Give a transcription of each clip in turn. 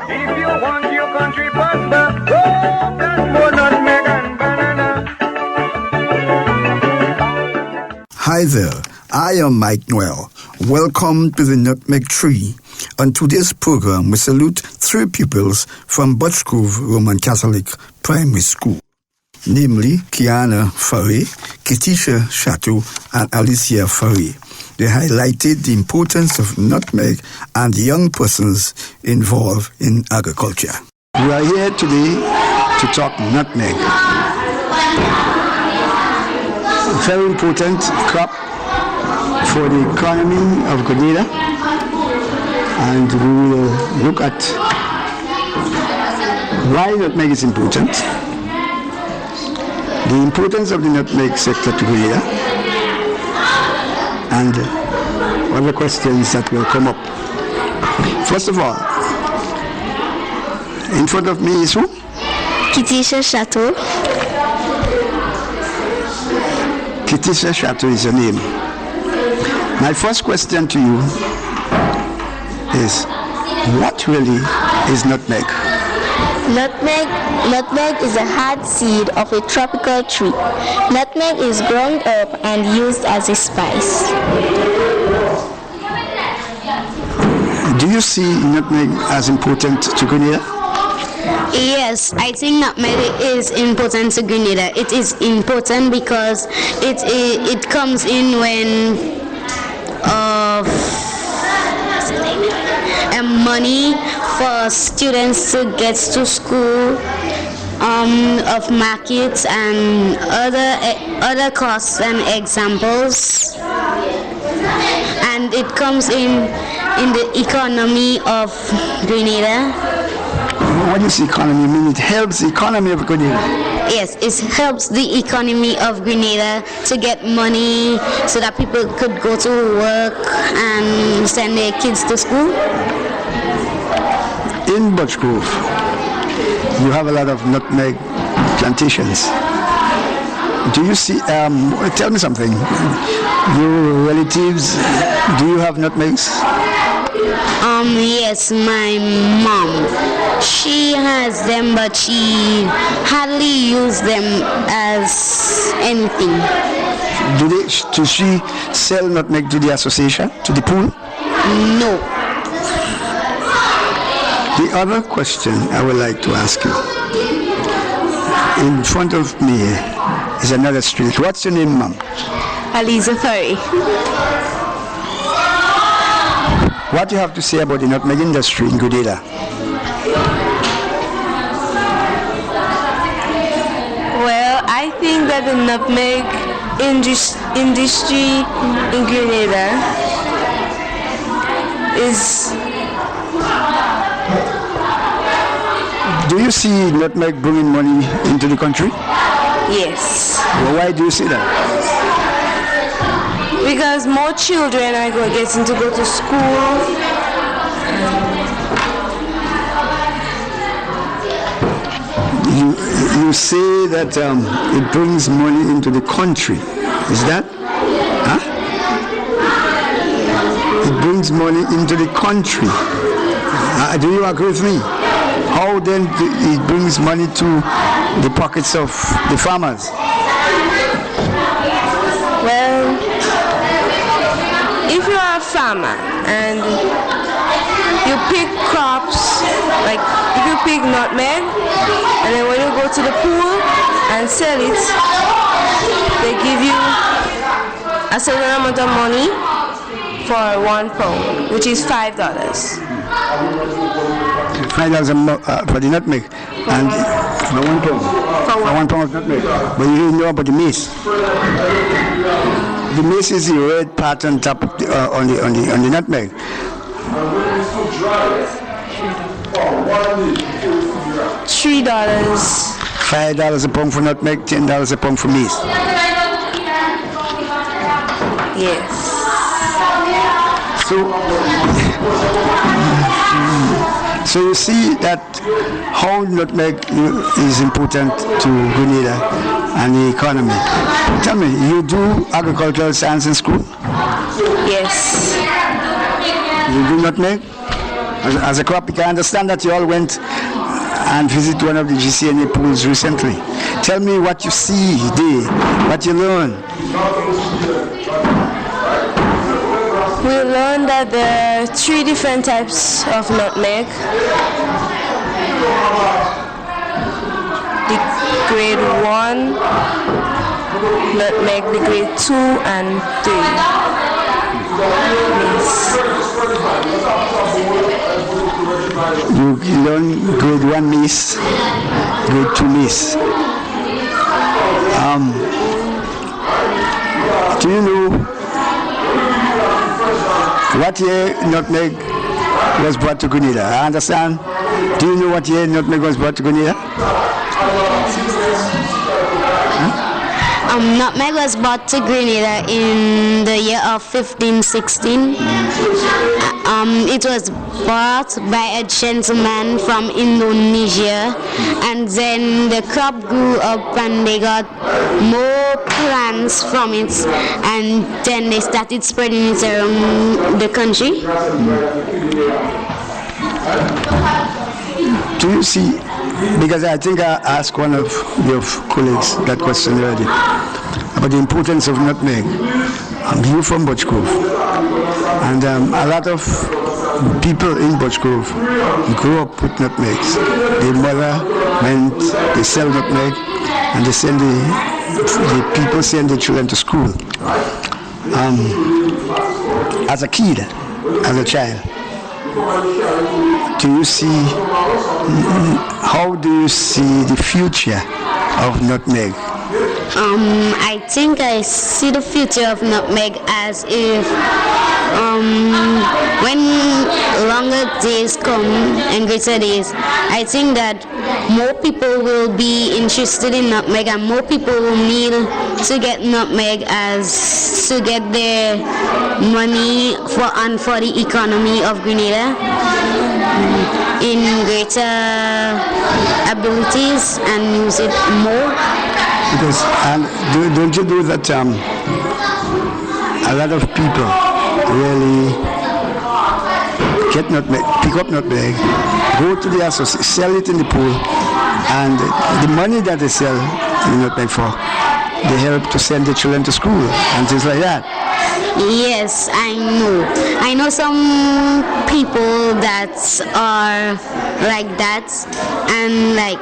If you want your country prosper, oh, that's more nutmeg and banana. Hi there, I am Mike Noel. Welcome to the Nutmeg Tree. On today's program, we salute three pupils from Butch Grove Roman Catholic Primary School, namely Kiana Furry, Ketisha Chateau, and Alicia Furry. They highlighted the importance of nutmeg and young persons involved in agriculture. We are here today to talk nutmeg. A very important crop for the economy of Grenada, and we will look at why nutmeg is important, the importance of the nutmeg sector to Grenada, and other questions that will come up. First of all, in front of me is who? Ketisha Chateau. Ketisha Chateau is your name. My first question to you is, what really is nutmeg? Nutmeg is a hard seed of a tropical tree. Nutmeg is ground up and used as a spice. Do you see nutmeg as important to Grenada? Yes, I think nutmeg is important to Grenada. It is important because it comes in when money for students to get to school, of markets and other costs and examples, and it comes in the economy of Grenada. What does economy mean? It helps the economy of Grenada. Yes, it helps the economy of Grenada to get money so that people could go to work and send their kids to school. In Butch Grove, you have a lot of nutmeg plantations. Do you see, tell me something, your relatives, do you have nutmegs? Yes, my mom, she has them, but she hardly uses them as anything. Does she sell nutmeg to the association, to the pool? No. The other question I would like to ask you, in front of me is another street. What's your name, ma'am? Alicia Furry. What do you have to say about the nutmeg industry in Grenada? Well, I think that the nutmeg industry in Grenada is... Do you see nutmeg bringing money into the country? Yes. Well, why do you see that? Because more children are getting to go to school. You say that it brings money into the country. Is that? Huh? It brings money into the country. Do you agree with me? How then it brings money to the pockets of the farmers? Well, if you are a farmer and you pick crops, like if you pick nutmeg, and then when you go to the pool and sell it, they give you a certain amount of money for 1 pound, which is $5. $5 for the nutmeg, and for 1 pound. For 1 pound of nutmeg. But you didn't know about the mace. The mace is the red part on top of on the nutmeg. $3. $5 a pound for nutmeg, $10 a pound for mace. Yes. So you see that how nutmeg is important to Grenada and the economy. Tell me, you do agricultural science in school? Yes. You do nutmeg? as a crop picker. I understand that you all went and visit one of the GCNA pools recently. Tell me what you see there, what you learn. We learned that there are 3 different types of nutmeg. The grade 1 nutmeg, the grade 2 and 3. You learn grade 1 mace, grade 2 mace. Do you know what year nutmeg was brought to Grenada? I understand. Do you know what year nutmeg was brought to Grenada? Nutmeg was brought to Grenada in the year of 1516. It was brought by a gentleman from Indonesia, and then the crop grew up and they got more plants from it, and then they started spreading it around the country. Do you see, because I think I asked one of your colleagues that question already, about the importance of nutmeg. You from Butchgrove, and a lot of people in Butchgrove grew up with nutmegs. Their mother went, they sell nutmeg, and they send the people send their children to school. As a kid, as a child, how do you see the future of nutmeg? I think I see the future of nutmeg as if when longer days come and greater days, I think that more people will be interested in nutmeg and more people will need to get nutmeg as to get their money for the economy of Grenada in greater abilities and use it more. Because don't you know that a lot of people really get nutmeg, pick up nutmeg, go to the association, sell it in the pool, and the money that they sell the nutmeg for, they help to send the children to school and things like that. Yes, I know. I know some people that are like that, and like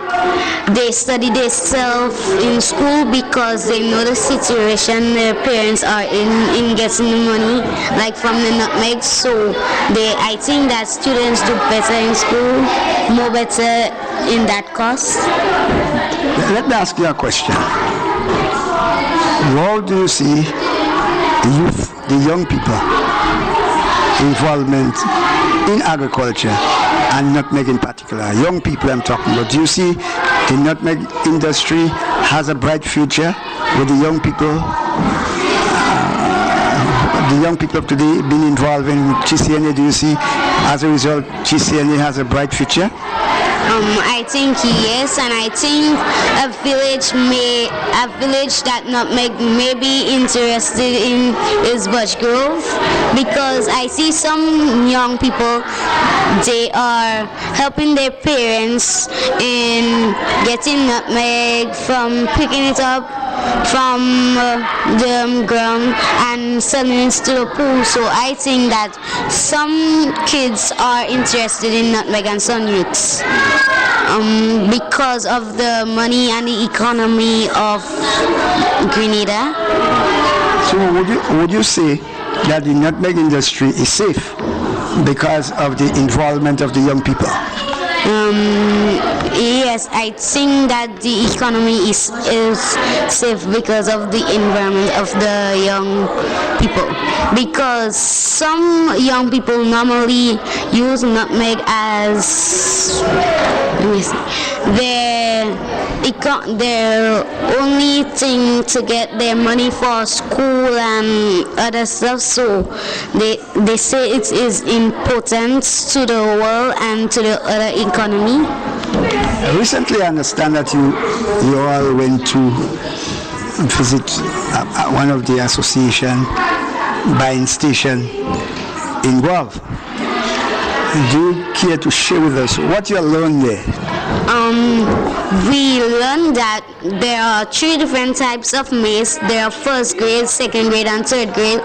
they study themselves in school because they know the situation their parents are in getting the money, like from the nutmeg. So I think that students do better in school, more better in that course. Let me ask you a question. How do you see the youth, the young people, involvement in agriculture and nutmeg in particular? Young people I'm talking about. Do you see the nutmeg industry has a bright future with the young people? The young people today being involved in GCNA, do you see as a result GCNA has a bright future? I think yes, and I think a village that nutmeg may be interested in is Butchgrove, because I see some young people, they are helping their parents in getting nutmeg from picking it up from the ground and selling it to the pool. So I think that some kids are interested in nutmeg and some youths because of the money and the economy of Grenada. So would you say that the nutmeg industry is safe because of the involvement of the young people? Yes, I think that the economy is safe because of the environment of the young people. Because some young people normally use nutmeg as their only thing to get their money for school and other stuff. So they say it is important to the world and to the other economy. Recently, I understand that you all went to visit one of the association buying station in Guelph. do you care to share with us what you learned there? We learned that there are 3 different types of maize. There are first grade, second grade, and third grade.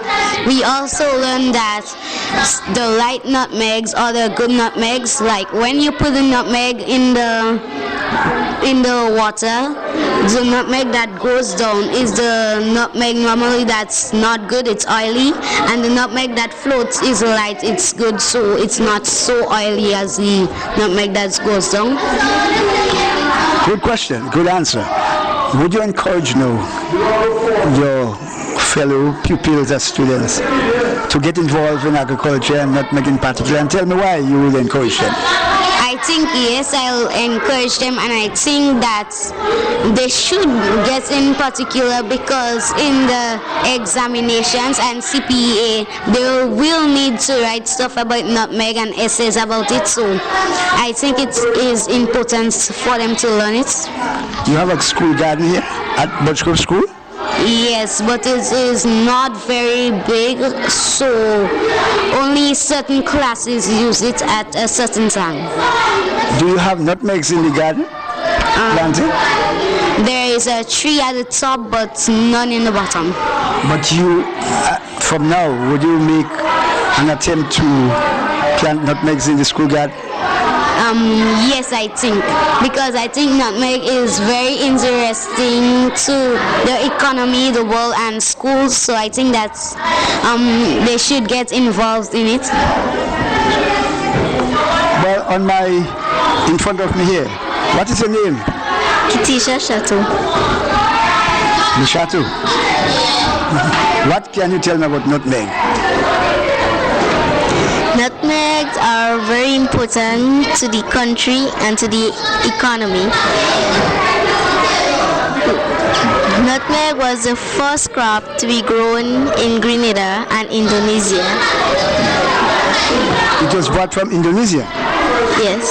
We also learned that the light nutmegs or the good nutmegs, like when you put the nutmeg in the water, the nutmeg that goes down is the nutmeg normally that's not good, it's oily, and the nutmeg that floats is light, it's good, so it's not so oily as the nutmeg that goes down. Good question, good answer. Would you encourage now your fellow pupils and students to get involved in agriculture and nutmeg in particular, and tell me why you would encourage them? I think yes, I'll encourage them, and I think that they should get in particular because in the examinations and CPA they will need to write stuff about nutmeg and essays about it, so I think it is important for them to learn it. You have a school garden here at Butchgrove School? Yes, but it is not very big, so only certain classes use it at a certain time. Do you have nutmegs in the garden planted? There is a tree at the top, but none in the bottom. But you, from now, would you make an attempt to plant nutmegs in the school garden? Yes, I think, because I think nutmeg is very interesting to the economy, the world, and schools. So I think that they should get involved in it. Well, in front of me here, what is your name? Kitisha Chateau. The Chateau. What can you tell me about nutmeg? Nutmegs are very important to the country and to the economy. Nutmeg was the first crop to be grown in Grenada and Indonesia. It was brought from Indonesia? Yes.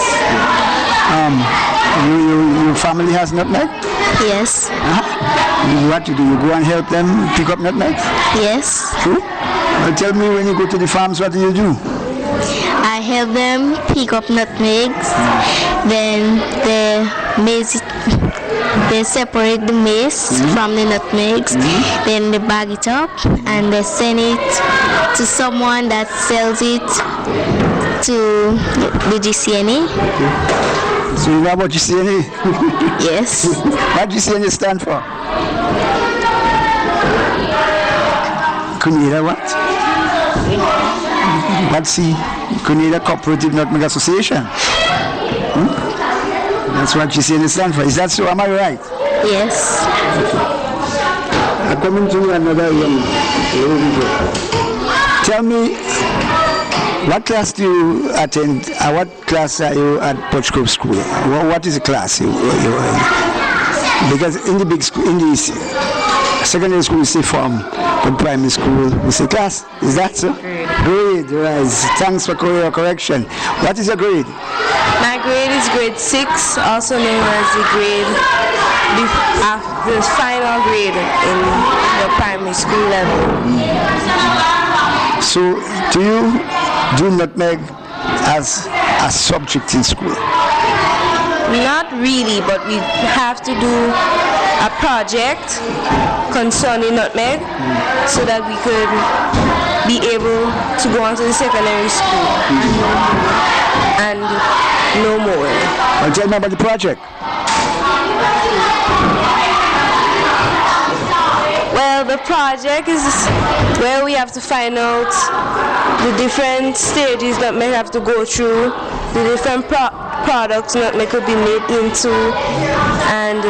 Your family has nutmeg? Yes. What do you go and help them pick up nutmegs? Yes. True? Well, tell me, when you go to the farms, what do you do? I help them pick up nutmegs, then they separate the maize from the nutmegs, then they bag it up and they send it to someone that sells it to the GCNA. So you know about GCNA? Yes. What GCNA stand for? Grenada what? Let's see. Grenada Co-operative Nutmeg Association. That's what GCNA stand for. Is that so? Am I right? Yes. Coming to another young tell me, what class do you attend? What class are you at Butchgrove School? What is the class you because in the big school, in the secondary school, we say form, but primary school, we say class. Is that so? Grade, right. Thanks for your correction. What is your grade? My grade is grade 6, also known as the final grade in the primary school level. So, do you do nutmeg as a subject in school? Not really, but we have to do a project concerning nutmeg so that we could be able to go on to the secondary school and know more. Well, tell me about the project. Well, the project is where we have to find out the different stages that may have to go through, the different products that may could be made into, and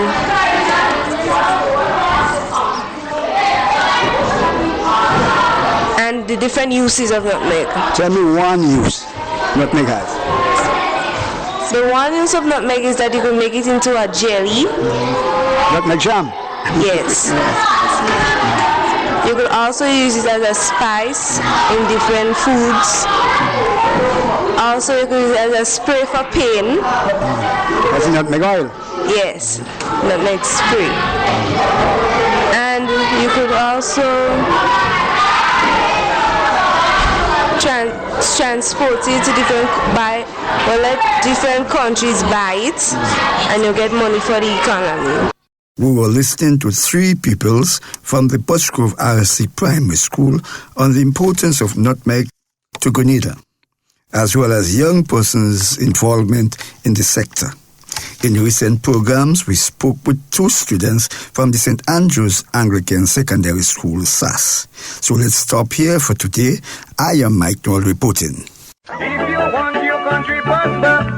the different uses of nutmeg. Tell me one use nutmeg has. The one use of nutmeg is that you can make it into a jelly. Nutmeg jam? Yes. You could also use it as a spice in different foods. Also, you could use it as a spray for pain. That's nutmeg oil? Yes, nutmeg spray. And you could also transport it to let different countries buy it, and you get money for the economy. We were listening to 3 pupils from the Butchgrove RSC Primary School on the importance of nutmeg to Grenada, as well as young persons' involvement in the sector. In recent programs, we spoke with 2 students from the St. Andrew's Anglican Secondary School, SAS. So let's stop here for today. I am Mike Noel reporting. If you want your country prosper,